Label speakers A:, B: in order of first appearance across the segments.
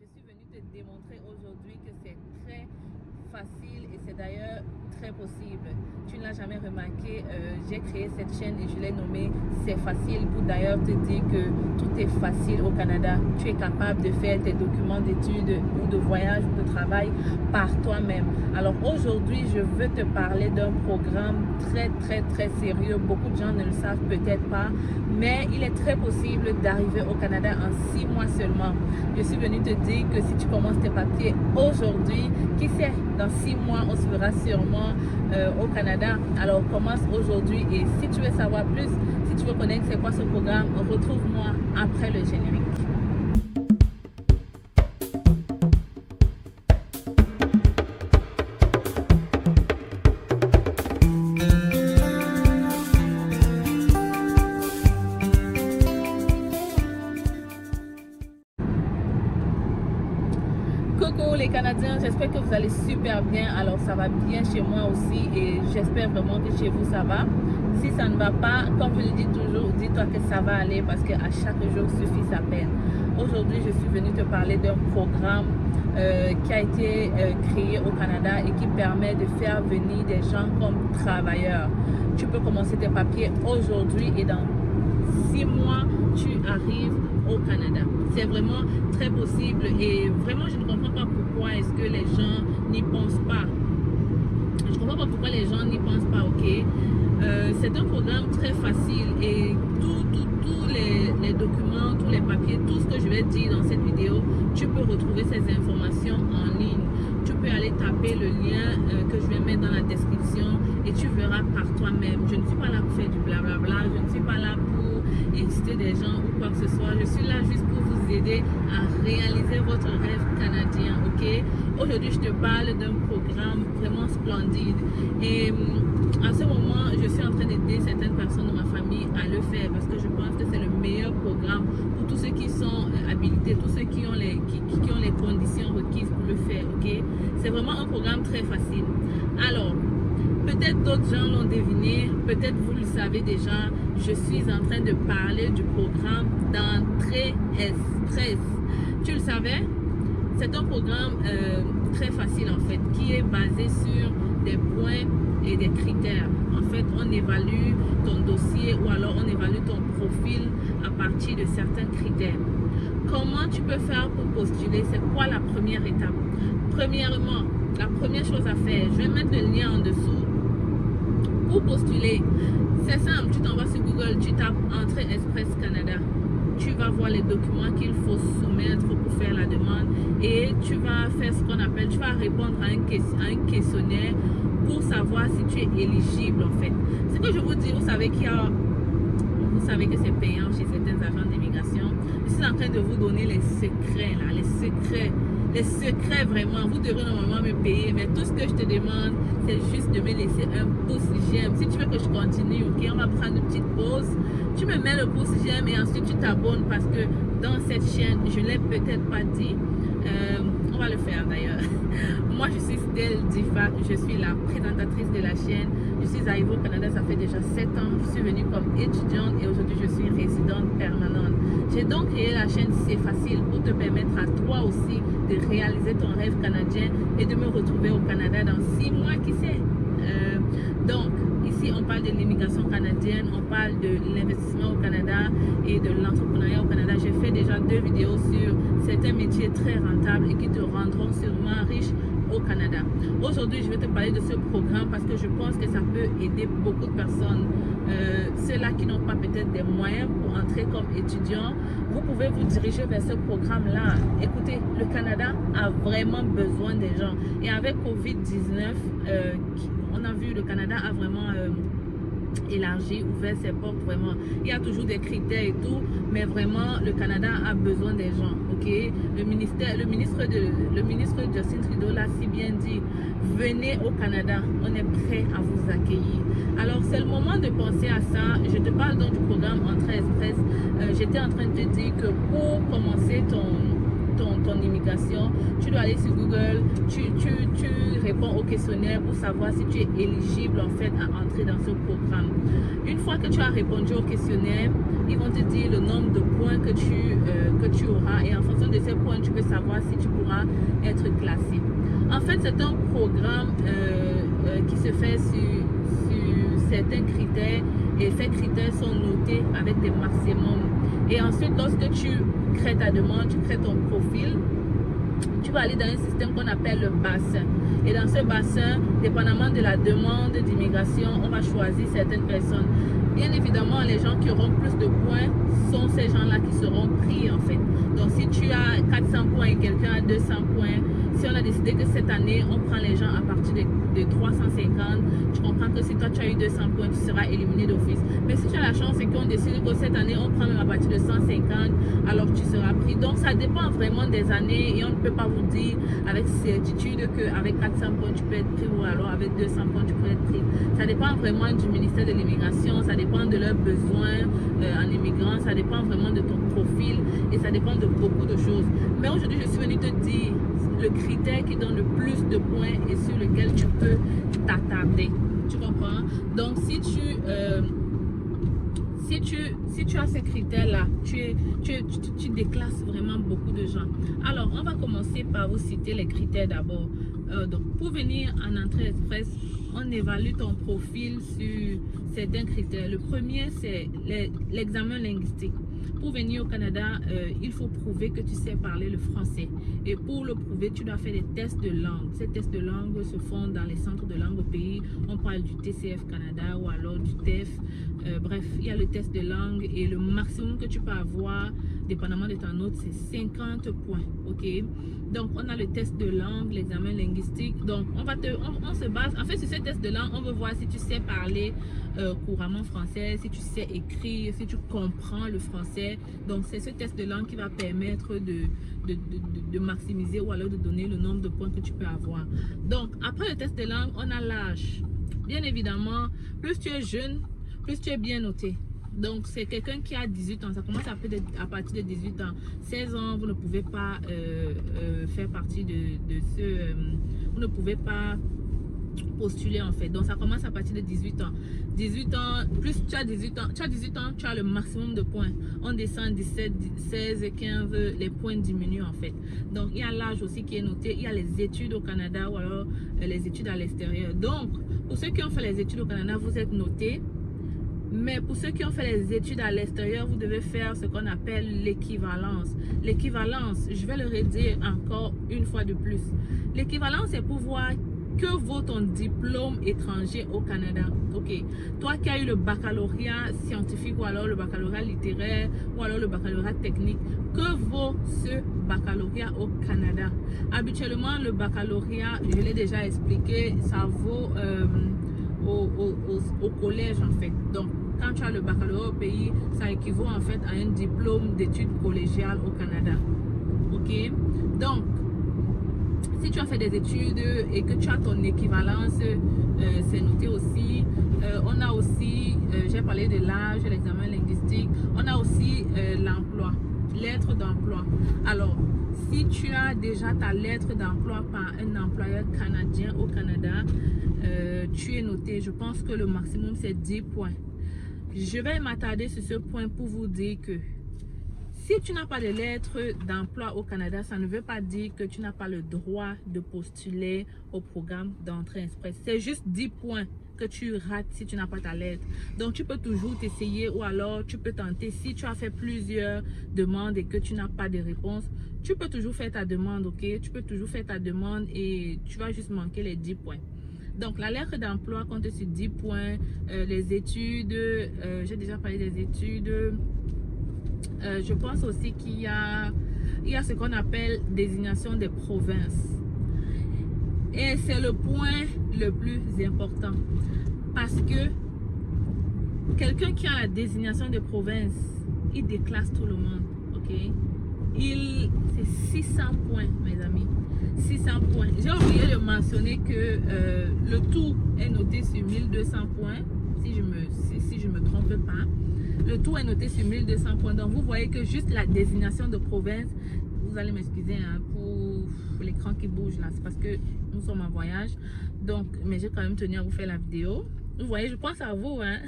A: Je suis venue te démontrer aujourd'hui que c'est très facile et c'est d'ailleurs très possible. Tu ne l'as jamais remarqué, j'ai créé cette chaîne et je l'ai nommée C'est facile pour d'ailleurs te dire que tout est facile au Canada. Tu es capable de faire tes documents d'études ou de voyage ou de travail par toi-même. Alors aujourd'hui, je veux te parler d'un programme très sérieux. Beaucoup de gens ne le savent peut-être pas, mais il est très possible d'arriver au Canada en 6 mois seulement. Je suis venue te dire que si tu commences tes papiers aujourd'hui, qui sait, dans 6 mois, on se verra sûrement au Canada. Alors commence aujourd'hui et si tu veux savoir plus, si tu veux connaître c'est quoi ce programme, retrouve-moi après le générique. Coucou les Canadiens, j'espère que vous allez super bien. Alors ça va bien chez moi aussi et j'espère vraiment que chez vous ça va. Si ça ne va pas, comme je le dis toujours, dis-toi que ça va aller parce qu'à chaque jour suffit sa peine. Aujourd'hui, je suis venue te parler d'un programme qui a été créé au Canada et qui permet de faire venir des gens comme travailleurs. Tu peux commencer tes papiers aujourd'hui et dans 6 mois, tu arrives au Canada. C'est vraiment très possible et vraiment je ne comprends pas pourquoi est-ce que les gens n'y pensent pas. Je ne comprends pas pourquoi les gens n'y pensent pas, ok? C'est un programme très facile et tous les documents, tous les papiers, tout ce que je vais dire dans cette vidéo, tu peux retrouver ces informations en ligne. Tu peux aller taper le lien que je vais mettre dans la description et tu verras par toi-même. Je ne suis pas là pour faire du blablabla, je ne suis pas là pour inciter des gens ou quoi que ce soit. Je suis là juste pour vous aider à réaliser votre rêve canadien, ok? Aujourd'hui, je te parle d'un programme vraiment splendide et en ce moment, je suis en train d'aider certaines personnes de ma famille à le faire parce que je pense que c'est le meilleur programme pour tous ceux qui sont habilités, tous ceux qui ont les conditions requises pour le faire, ok? C'est vraiment un programme très facile. Alors, peut-être d'autres gens l'ont deviné, peut-être vous le savez déjà, je suis en train de parler du programme d'entrée express. Tu le savais? C'est un programme très facile en fait, qui est basé sur des points et des critères. En fait, on évalue ton dossier ou alors on évalue ton profil à partir de certains critères. Comment tu peux faire pour postuler? C'est quoi la première étape? Premièrement, la première chose à faire, je vais mettre le lien en dessous. Pour postuler, c'est simple, tu t'envoies sur Google, tu tapes Entrée Express Canada. Tu vas voir les documents qu'il faut soumettre pour faire la demande et tu vas faire ce qu'on appelle, tu vas répondre à un questionnaire pour savoir si tu es éligible en fait. Ce que je vous dis, vous savez vous savez que c'est payant chez certains agents d'immigration. Je suis en train de vous donner les secrets là, les secrets vraiment. Vous devrez normalement me payer, mais tout ce que je te demande, c'est juste de me laisser un pouce j'aime. Si tu veux que je continue, ok, on va prendre une petite pause. Tu me mets le pouce j'aime et ensuite tu t'abonnes parce que dans cette chaîne, je ne l'ai peut-être pas dit. On va le faire d'ailleurs. Moi, je suis Stell Difa, je suis la présentatrice de la chaîne. Je suis arrivée au Canada, ça fait déjà 7 ans. Je suis venue comme étudiante et aujourd'hui, je suis résidente permanente. J'ai donc créé la chaîne C'est facile pour te permettre à toi aussi de réaliser ton rêve canadien et de me retrouver au Canada dans 6 mois, qui sait. Donc, ici, on parle de l'immigration canadienne, on parle de l'investissement au Canada et de l'entrepreneuriat au Canada. J'ai fait déjà 2 vidéos sur certains métiers très rentables et qui te rendront sûrement riche au Canada. Aujourd'hui, je vais te parler de ce programme parce que je pense que ça peut aider beaucoup de personnes. Ceux-là qui n'ont pas peut-être des moyens pour entrer comme étudiants, vous pouvez vous diriger vers ce programme-là. Écoutez, le Canada a vraiment besoin des gens. Et avec COVID-19, on a vu le Canada a vraiment élargi, ouvert ses portes vraiment. Il y a toujours des critères et tout, mais vraiment le Canada a besoin des gens, ok? Le ministre Justin Trudeau l'a si bien dit, venez au Canada, on est prêt à vous accueillir. Alors c'est le moment de penser à ça. Je te parle donc du programme Entrée Express. J'étais en train de te dire que pour commencer ton immigration, tu dois aller sur Google, tu réponds au questionnaire pour savoir si tu es éligible en fait à entrer dans ce programme. Une fois que tu as répondu au questionnaire, ils vont te dire le nombre de points que tu auras et en fonction de ces points, tu peux savoir si tu pourras être classé. En fait, c'est un programme qui se fait sur certains critères et ces critères sont notés avec des maximums. Et ensuite, lorsque tu crées ta demande, tu crées ton profil, tu vas aller dans un système qu'on appelle le bassin. Et dans ce bassin, dépendamment de la demande d'immigration, on va choisir certaines personnes. Bien évidemment, les gens qui auront plus de points sont ces gens-là qui seront pris en fait. Donc si tu as 400 points et quelqu'un a 200 points, si on a décidé que cette année, on prend les gens à partir de 350, tu comprends que si toi tu as eu 200 points, tu seras éliminé d'office. Mais si tu as la chance et qu'on décide que cette année, on prend même à partir de 150, alors tu seras pris. Donc ça dépend vraiment des années et on ne peut pas vous dire avec certitude qu'avec 400 points, tu peux être pris ou alors avec 200 points, tu peux être pris. Ça dépend vraiment du ministère de l'immigration, ça dépend de leurs besoins en immigrant, ça dépend vraiment de ton profil et ça dépend de beaucoup de choses. Mais aujourd'hui, je suis venue te dire le critère qui donne le plus de points et sur lequel tu peux t'attarder. Tu comprends? Donc, si tu as ces critères-là, tu déclasses vraiment beaucoup de gens. Alors, on va commencer par vous citer les critères d'abord. Donc, pour venir en entrée express, on évalue ton profil sur certains critères. Le premier, c'est l'examen linguistique. Pour venir au Canada, il faut prouver que tu sais parler le français. Et pour le prouver, tu dois faire des tests de langue. Ces tests de langue se font dans les centres de langue au pays. On parle du TCF Canada ou alors du TEF. Bref, il y a le test de langue et le maximum que tu peux avoir, dépendamment de ta note, c'est 50 points. Ok? Donc, on a le test de langue, l'examen linguistique. Donc, on se base, en fait, sur ce test de langue, on veut voir si tu sais parler couramment français, si tu sais écrire, si tu comprends le français. Donc, c'est ce test de langue qui va permettre de maximiser ou alors de donner le nombre de points que tu peux avoir. Donc, après le test de langue, on a l'âge. Bien évidemment, plus tu es jeune, plus tu es bien noté. Donc, c'est quelqu'un qui a 18 ans. Ça commence à partir de 18 ans. 16 ans, vous ne pouvez pas faire partie de ce... vous ne pouvez pas postuler en fait. Donc, ça commence à partir de 18 ans. 18 ans, plus tu as 18 ans, tu as le maximum de points. On descend 17, 16, 15, les points diminuent en fait. Donc, il y a l'âge aussi qui est noté. Il y a les études au Canada ou alors les études à l'extérieur. Donc, pour ceux qui ont fait les études au Canada, vous êtes notés. Mais pour ceux qui ont fait les études à l'extérieur, vous devez faire ce qu'on appelle l'équivalence. L'équivalence, je vais le redire encore une fois de plus. L'équivalence, c'est pour voir que vaut ton diplôme étranger au Canada. Ok, toi qui as eu le baccalauréat scientifique ou alors le baccalauréat littéraire ou alors le baccalauréat technique, que vaut ce baccalauréat au Canada? Habituellement, le baccalauréat, je l'ai déjà expliqué, ça vaut au collège en fait. Donc, quand tu as le baccalauréat au pays, ça équivaut en fait à un diplôme d'études collégiales au Canada. Ok, donc si tu as fait des études et que tu as ton équivalence, c'est noté aussi. On a aussi, j'ai parlé de l'âge, l'examen linguistique. On a aussi l'emploi, lettre d'emploi. Alors, si tu as déjà ta lettre d'emploi par un employeur canadien au Canada, tu es noté. Je pense que le maximum, c'est 10 points. Je vais m'attarder sur ce point pour vous dire que si tu n'as pas de lettre d'emploi au Canada, ça ne veut pas dire que tu n'as pas le droit de postuler au programme d'entrée express. C'est juste 10 points que tu rates si tu n'as pas ta lettre. Donc, tu peux toujours t'essayer ou alors tu peux tenter. Si tu as fait plusieurs demandes et que tu n'as pas de réponse, tu peux toujours faire ta demande, ok? Tu peux toujours faire ta demande et tu vas juste manquer les 10 points. Donc, la lettre d'emploi compte sur 10 points. Les études, j'ai déjà parlé des études. Je pense aussi qu'il y a ce qu'on appelle désignation des provinces. Et c'est le point le plus important. Parce que quelqu'un qui a la désignation des provinces, il déclasse tout le monde. Ok? C'est 600 points, mes amis. 600 points. J'ai oublié de mentionner que le tout est noté sur 1200 points. Si je me trompe pas. Le tout est noté sur 1200 points. Donc, vous voyez que juste la désignation de province, vous allez m'excuser hein, pour l'écran qui bouge là, c'est parce que nous sommes en voyage. Donc, mais j'ai quand même tenu à vous faire la vidéo. Vous voyez, je pense à vous. Hein.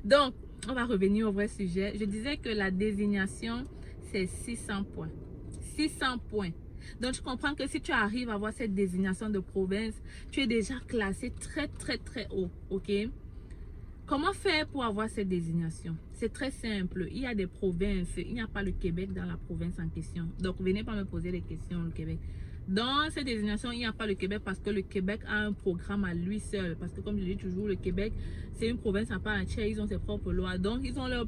A: Donc, on va revenir au vrai sujet. Je disais que la désignation, c'est 600 points. 600 points. Donc, je comprends que si tu arrives à avoir cette désignation de province, tu es déjà classé très, très, très haut. OK? Comment faire pour avoir cette désignation? C'est très simple. Il y a des provinces. Il n'y a pas le Québec dans la province en question. Donc, venez pas me poser des questions, le Québec. Dans cette désignation, il n'y a pas le Québec parce que le Québec a un programme à lui seul. Parce que comme je dis toujours, le Québec, c'est une province à part entière. Ils ont ses propres lois. Donc, ils ont leur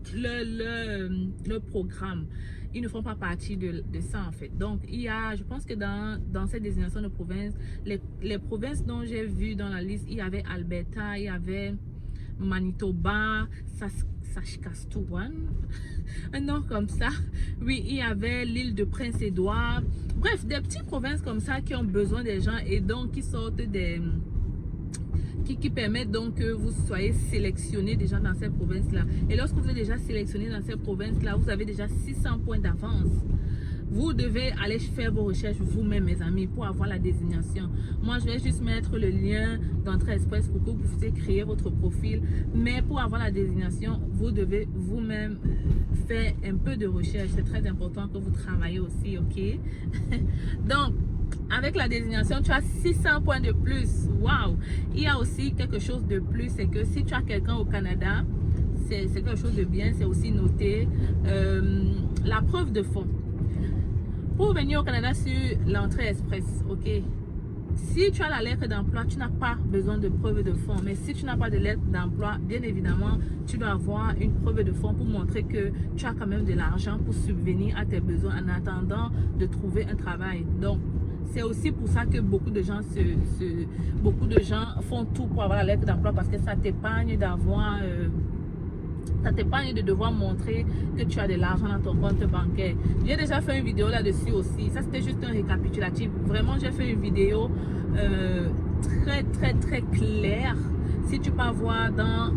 A: programme. Ils ne font pas partie de ça en fait. Donc, il y a, je pense que dans cette désignation de province, les provinces dont j'ai vu dans la liste, il y avait Alberta, il y avait Manitoba, Saskatchewan, un nom comme ça. Oui, il y avait l'île de Prince-Édouard. Bref, des petites provinces comme ça qui ont besoin des gens et donc qui sortent des... qui permettent donc que vous soyez sélectionné déjà dans ces provinces-là. Et lorsque vous êtes déjà sélectionné dans ces provinces-là, vous avez déjà 600 points d'avance. Vous devez aller faire vos recherches vous-même, mes amis, pour avoir la désignation. Moi, je vais juste mettre le lien d'entrée express pour que vous puissiez créer votre profil. Mais pour avoir la désignation, vous devez vous-même faire un peu de recherche. C'est très important que vous travaillez aussi, ok? Donc, avec la désignation, tu as 600 points de plus. Waouh! Il y a aussi quelque chose de plus, c'est que si tu as quelqu'un au Canada, c'est quelque chose de bien, c'est aussi noté. La preuve de fond. Pour venir au Canada sur l'entrée express, ok? Si tu as la lettre d'emploi, tu n'as pas besoin de preuve de fonds. Mais si tu n'as pas de lettre d'emploi, bien évidemment, tu dois avoir une preuve de fonds pour montrer que tu as quand même de l'argent pour subvenir à tes besoins en attendant de trouver un travail. Donc, c'est aussi pour ça que beaucoup de gens font tout pour avoir la lettre d'emploi parce que ça t'épargne d'avoir... ça t'épargne de devoir montrer que tu as de l'argent dans ton compte bancaire. J'ai déjà fait une vidéo là-dessus aussi. Ça, c'était juste un récapitulatif. Vraiment, j'ai fait une vidéo très, très, très claire. Si tu peux voir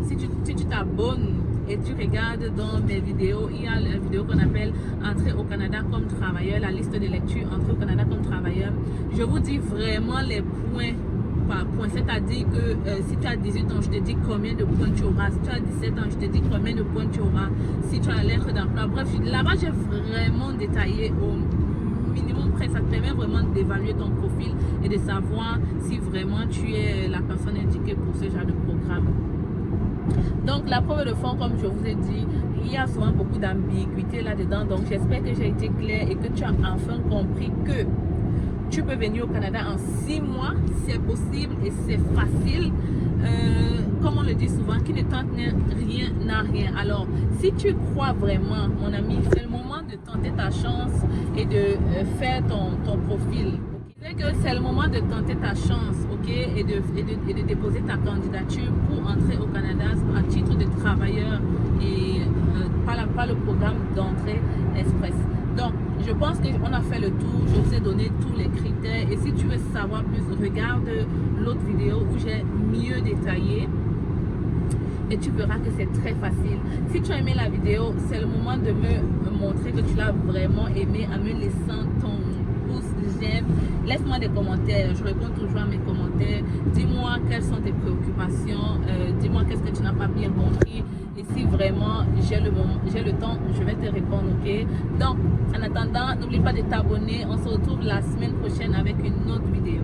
A: si tu t'abonnes et tu regardes dans mes vidéos, il y a la vidéo qu'on appelle Entrer au Canada comme travailleur, la liste de lecture Entrer au Canada comme travailleur. Je vous dis vraiment les points par point, c'est-à-dire que si tu as 18 ans, je te dis combien de points tu auras. Si tu as 17 ans, je te dis combien de points tu auras. Si tu as lettre d'emploi, bref, là-bas j'ai vraiment détaillé au minimum près. Ça te permet vraiment d'évaluer ton profil et de savoir si vraiment tu es la personne indiquée pour ce genre de programme. Donc la preuve de fond, comme je vous ai dit, il y a souvent beaucoup d'ambiguïté là-dedans. Donc j'espère que j'ai été claire et que tu as enfin compris que tu peux venir au Canada en 6 mois, c'est possible et c'est facile. Comme on le dit souvent, qui ne tente rien n'a rien. Alors, si tu crois vraiment, mon ami, c'est le moment de tenter ta chance et de faire ton profil. Okay? Que c'est le moment de tenter ta chance, ok, et de déposer ta candidature pour entrer au Canada à titre de travailleur et pas le programme d'entrée express. Donc, je pense qu'on a fait le tour. Je vous ai donné tous les critères. Et si tu veux savoir plus, regarde l'autre vidéo où j'ai mieux détaillé. Et tu verras que c'est très facile. Si tu as aimé la vidéo, c'est le moment de me montrer que tu l'as vraiment aimé en me laissant ton pouce j'aime. Laisse-moi des commentaires. Je réponds toujours à mes commentaires. Dis-moi quelles sont tes préoccupations. Dis-moi qu'est-ce que tu n'as pas bien compris. Et si vraiment j'ai le temps, je vais te répondre, ok? Donc, en attendant, n'oublie pas de t'abonner. On se retrouve la semaine prochaine avec une autre vidéo.